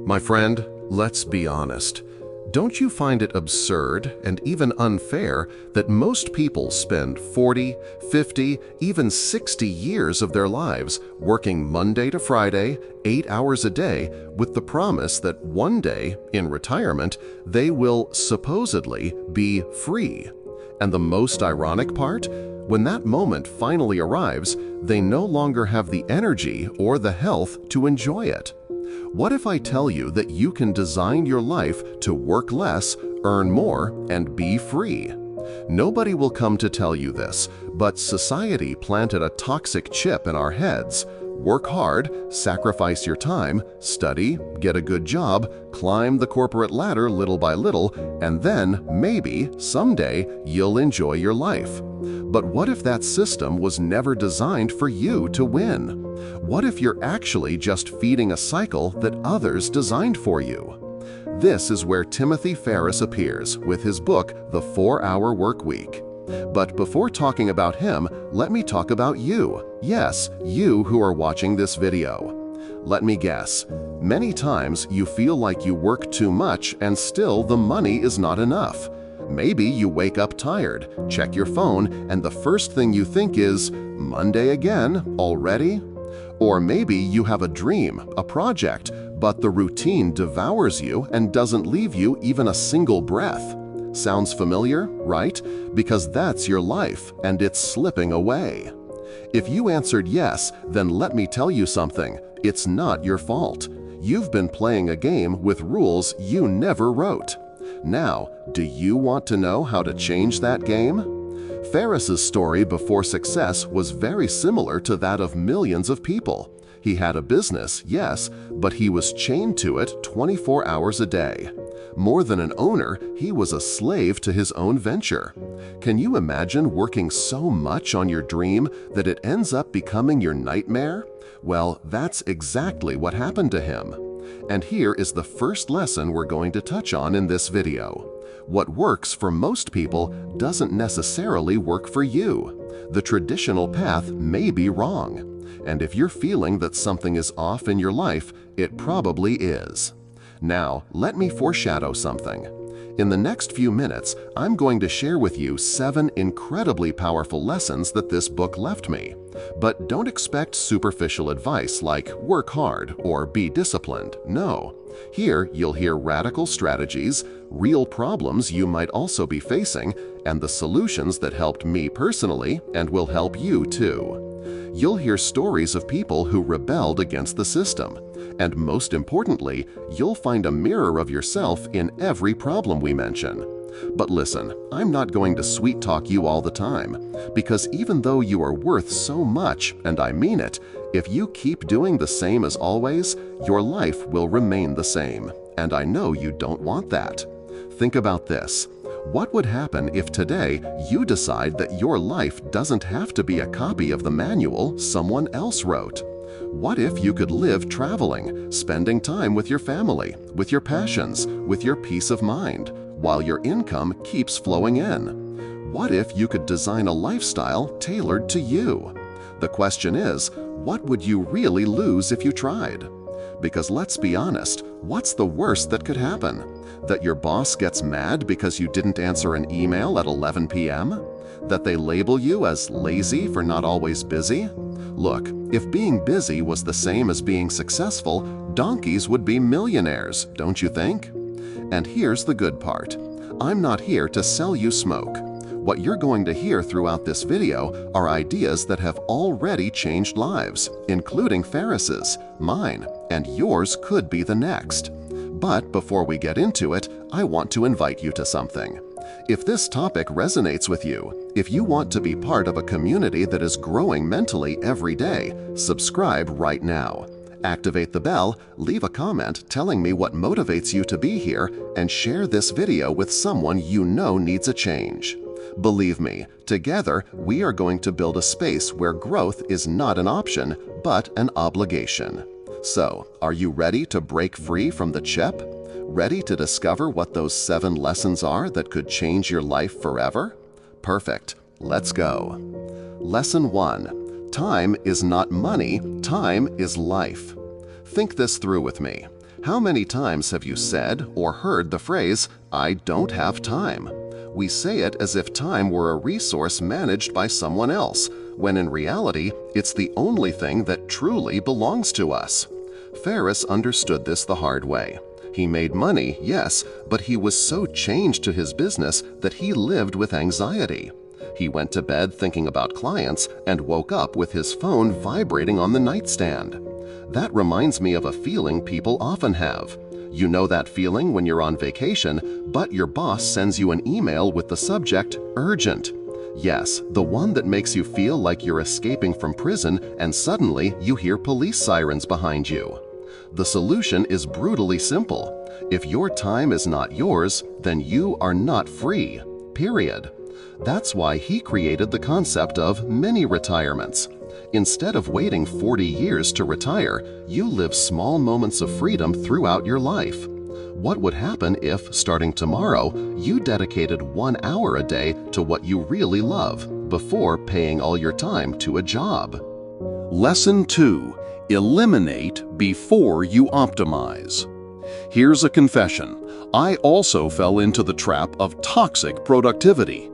My friend, let's be honest. Don't you find it absurd and even unfair that most people spend 40, 50, even 60 years of their lives working Monday to Friday, 8 hours a day, with the promise that one day, in retirement, they will supposedly be free? And the most ironic part? When that moment finally arrives, they no longer have the energy or the health to enjoy it. What if I tell you that you can design your life to work less, earn more, and be free? Nobody will come to tell you this, but society planted a toxic chip in our heads. Work hard, sacrifice your time, study, get a good job, climb the corporate ladder little by little, and then, maybe, someday, you'll enjoy your life. But what if that system was never designed for you to win? What if you're actually just feeding a cycle that others designed for you? This is where Tim Ferriss appears with his book, The 4-Hour Workweek. But before talking about him, let me talk about you. Yes, you who are watching this video. Let me guess. Many times you feel like you work too much and still the money is not enough. Maybe you wake up tired, check your phone, and the first thing you think is, Monday again, already? Or maybe you have a dream, a project, but the routine devours you and doesn't leave you even a single breath. Sounds familiar, right? Because that's your life and it's slipping away. If you answered yes, then let me tell you something. It's not your fault. You've been playing a game with rules you never wrote. Now, do you want to know how to change that game? Ferriss's story before success was very similar to that of millions of people. He had a business, yes, but he was chained to it 24 hours a day. More than an owner, he was a slave to his own venture. Can you imagine working so much on your dream that it ends up becoming your nightmare? Well, that's exactly what happened to him. And here is the first lesson we're going to touch on in this video. What works for most people doesn't necessarily work for you. The traditional path may be wrong. And if you're feeling that something is off in your life, it probably is. Now, let me foreshadow something. In the next few minutes, I'm going to share with you 7 incredibly powerful lessons that this book left me. But don't expect superficial advice like work hard or be disciplined. No. Here, you'll hear radical strategies, real problems you might also be facing, and the solutions that helped me personally and will help you too. You'll hear stories of people who rebelled against the system. And most importantly, you'll find a mirror of yourself in every problem we mention. But listen, I'm not going to sweet-talk you all the time, because even though you are worth so much, and I mean it, if you keep doing the same as always, your life will remain the same, and I know you don't want that. Think about this. What would happen if today you decide that your life doesn't have to be a copy of the manual someone else wrote? What if you could live traveling, spending time with your family, with your passions, with your peace of mind, while your income keeps flowing in? What if you could design a lifestyle tailored to you? The question is, what would you really lose if you tried? Because let's be honest, what's the worst that could happen? That your boss gets mad because you didn't answer an email at 11 p.m.? That they label you as lazy for not always busy? Look, if being busy was the same as being successful, donkeys would be millionaires, don't you think? And here's the good part. I'm not here to sell you smoke. What you're going to hear throughout this video are ideas that have already changed lives, including Ferriss's, mine, and yours could be the next. But before we get into it, I want to invite you to something. If this topic resonates with you, if you want to be part of a community that is growing mentally every day, subscribe right now. Activate the bell, leave a comment telling me what motivates you to be here, and share this video with someone you know needs a change. Believe me, together we are going to build a space where growth is not an option, but an obligation. So, are you ready to break free from the chip? Ready to discover what those 7 lessons are that could change your life forever? Perfect. Let's go. Lesson 1. Time is not money, time is life. Think this through with me. How many times have you said or heard the phrase, "I don't have time"? We say it as if time were a resource managed by someone else, when in reality, it's the only thing that truly belongs to us. Ferriss understood this the hard way. He made money, yes, but he was so changed to his business that he lived with anxiety. He went to bed thinking about clients and woke up with his phone vibrating on the nightstand. That reminds me of a feeling people often have. You know that feeling when you're on vacation, but your boss sends you an email with the subject, "Urgent." Yes, the one that makes you feel like you're escaping from prison and suddenly you hear police sirens behind you. The solution is brutally simple. If your time is not yours, then you are not free. Period. That's why he created the concept of mini retirements. Instead of waiting 40 years to retire, you live small moments of freedom throughout your life. What would happen if, starting tomorrow, you dedicated 1 hour a day to what you really love before paying all your time to a job? Lesson 2. Eliminate before you optimize. Here's a confession. I also fell into the trap of toxic productivity.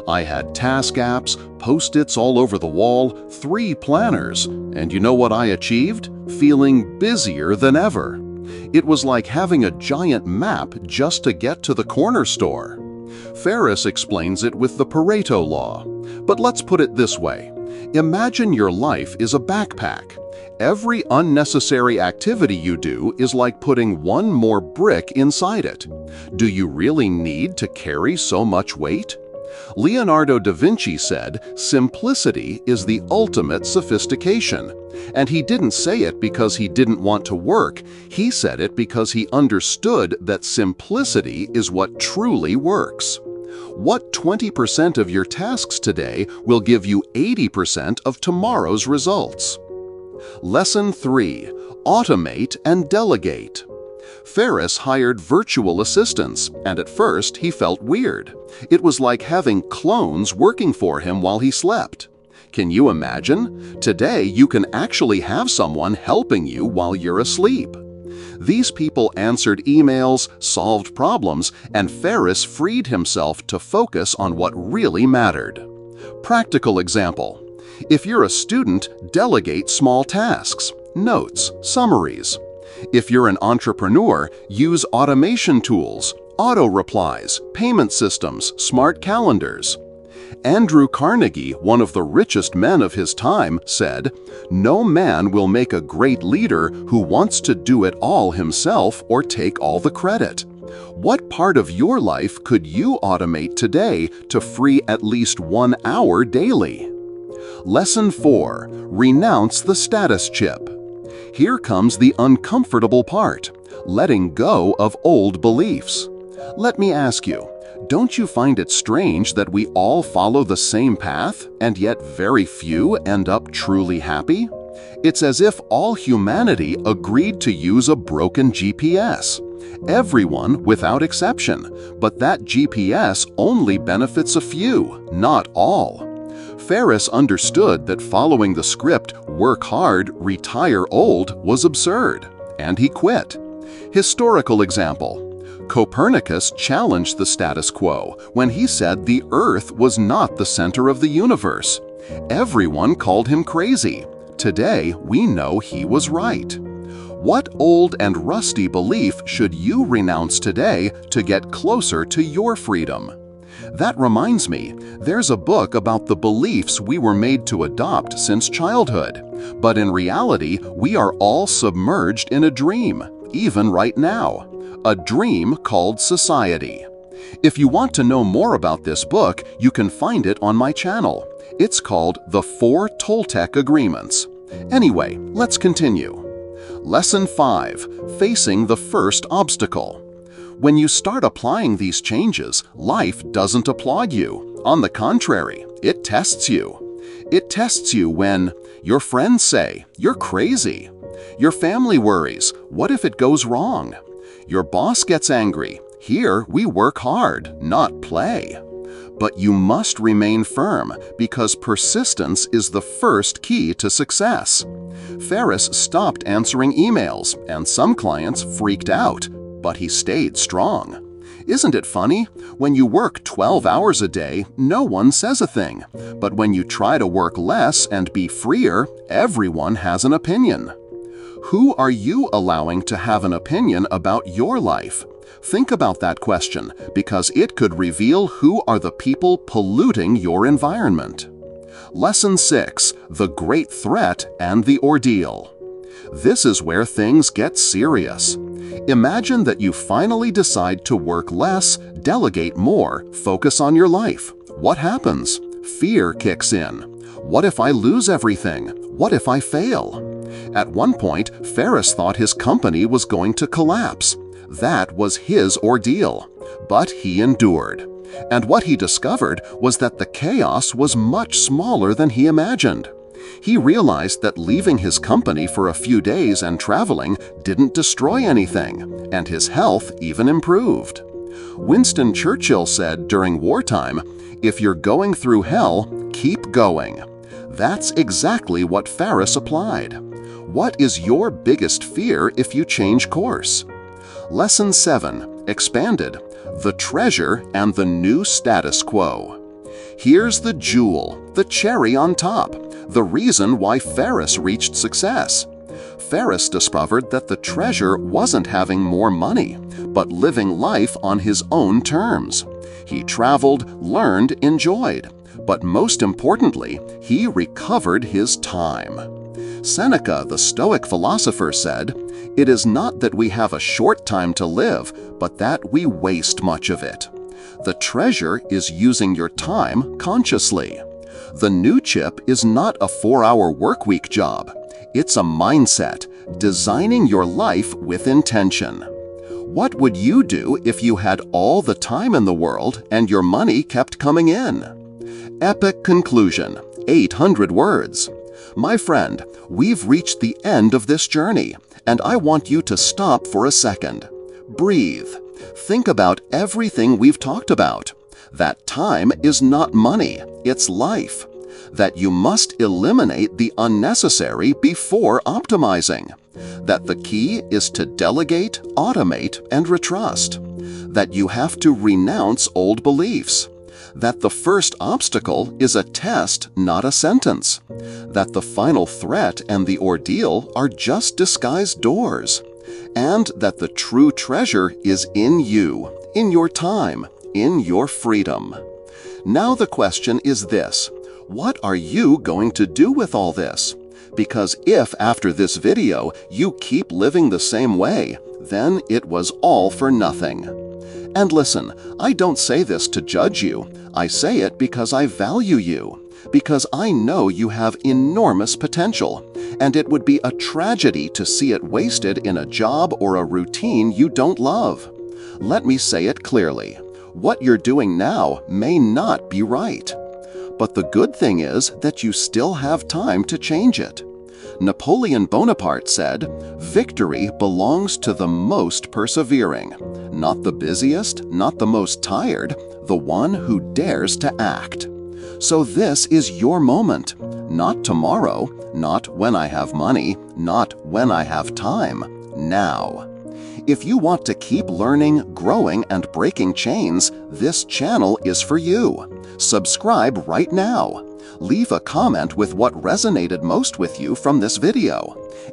I had task apps, Post-its all over the wall, 3 planners, and you know what I achieved? Feeling busier than ever. It was like having a giant map just to get to the corner store. Ferriss explains it with the Pareto law. But let's put it this way. Imagine your life is a backpack. Every unnecessary activity you do is like putting one more brick inside it. Do you really need to carry so much weight? Leonardo da Vinci said, "Simplicity is the ultimate sophistication." And he didn't say it because he didn't want to work. He said it because he understood that simplicity is what truly works. What 20% of your tasks today will give you 80% of tomorrow's results? Lesson 3. Automate and delegate. Ferriss hired virtual assistants, and at first he felt weird. It was like having clones working for him while he slept. Can you imagine? Today you can actually have someone helping you while you're asleep. These people answered emails, solved problems, and Ferriss freed himself to focus on what really mattered. Practical example. If you're a student, delegate small tasks, notes, summaries. If you're an entrepreneur, use automation tools, auto-replies, payment systems, smart calendars. Andrew Carnegie, one of the richest men of his time, said, "No man will make a great leader who wants to do it all himself or take all the credit." What part of your life could you automate today to free at least 1 hour daily? Lesson 4. Renounce the status chip. Here comes the uncomfortable part, letting go of old beliefs. Let me ask you, don't you find it strange that we all follow the same path, and yet very few end up truly happy? It's as if all humanity agreed to use a broken GPS. Everyone without exception, but that GPS only benefits a few, not all. Ferriss understood that following the script, "work hard, retire old," was absurd, and he quit. Historical example. Copernicus challenged the status quo when he said the Earth was not the center of the universe. Everyone called him crazy. Today, we know he was right. What old and rusty belief should you renounce today to get closer to your freedom? That reminds me, there's a book about the beliefs we were made to adopt since childhood. But in reality, we are all submerged in a dream, even right now. A dream called society. If you want to know more about this book, you can find it on my channel. It's called The 4 Toltec Agreements. Anyway, let's continue. Lesson 5. Facing the first obstacle. When you start applying these changes, life doesn't applaud you. On the contrary, it tests you. It tests you when your friends say, "You're crazy." Your family worries, "What if it goes wrong?" Your boss gets angry. Here, we work hard, not play. But you must remain firm because persistence is the first key to success. Ferriss stopped answering emails, and some clients freaked out, but he stayed strong. Isn't it funny? When you work 12 hours a day, no one says a thing. But when you try to work less and be freer, everyone has an opinion. Who are you allowing to have an opinion about your life? Think about that question, because it could reveal who are the people polluting your environment. Lesson 6: The Great Threat and the Ordeal. This is where things get serious. Imagine that you finally decide to work less, delegate more, focus on your life. What happens? Fear kicks in. What if I lose everything? What if I fail? At one point, Ferriss thought his company was going to collapse. That was his ordeal. But he endured. And what he discovered was that the chaos was much smaller than he imagined. He realized that leaving his company for a few days and traveling didn't destroy anything, and his health even improved. Winston Churchill said during wartime, "If you're going through hell, keep going." That's exactly what Ferriss applied. What is your biggest fear if you change course? Lesson 7: Expanded: The Treasure and the New Status Quo. Here's the jewel, the cherry on top, the reason why Ferriss reached success. Ferriss discovered that the treasure wasn't having more money, but living life on his own terms. He traveled, learned, enjoyed, but most importantly, he recovered his time. Seneca, the Stoic philosopher, said, "It is not that we have a short time to live, but that we waste much of it." The treasure is using your time consciously. The new chip is not a 4-hour workweek job. It's a mindset, designing your life with intention. What would you do if you had all the time in the world and your money kept coming in? Epic conclusion, 800 words. My friend, we've reached the end of this journey, and I want you to stop for a second. Breathe. Think about everything we've talked about. That time is not money, it's life. That you must eliminate the unnecessary before optimizing. That the key is to delegate, automate, and retrust. That you have to renounce old beliefs. That the first obstacle is a test, not a sentence. That the final threat and the ordeal are just disguised doors. And that the true treasure is in you, in your time, in your freedom. Now the question is this: what are you going to do with all this? Because if after this video you keep living the same way, then it was all for nothing. And listen, I don't say this to judge you. I say it because I value you. Because I know you have enormous potential, and it would be a tragedy to see it wasted in a job or a routine you don't love. Let me say it clearly. What you're doing now may not be right. But the good thing is that you still have time to change it. Napoleon Bonaparte said, "Victory belongs to the most persevering, not the busiest, not the most tired, the one who dares to act." So this is your moment, not tomorrow, not when I have money, not when I have time, now. If you want to keep learning, growing, and breaking chains, this channel is for you. Subscribe right now. Leave a comment with what resonated most with you from this video.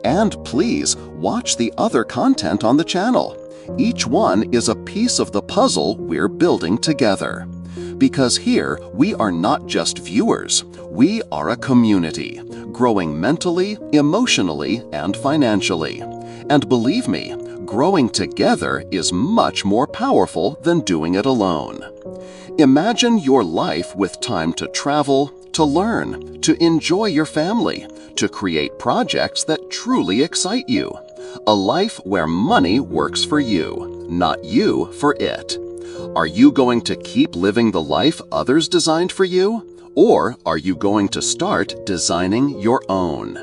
And please watch the other content on the channel. Each one is a piece of the puzzle we're building together. Because here, we are not just viewers, we are a community, growing mentally, emotionally, and financially. And believe me, growing together is much more powerful than doing it alone. Imagine your life with time to travel, to learn, to enjoy your family, to create projects that truly excite you. A life where money works for you, not you for it. Are you going to keep living the life others designed for you? Or are you going to start designing your own?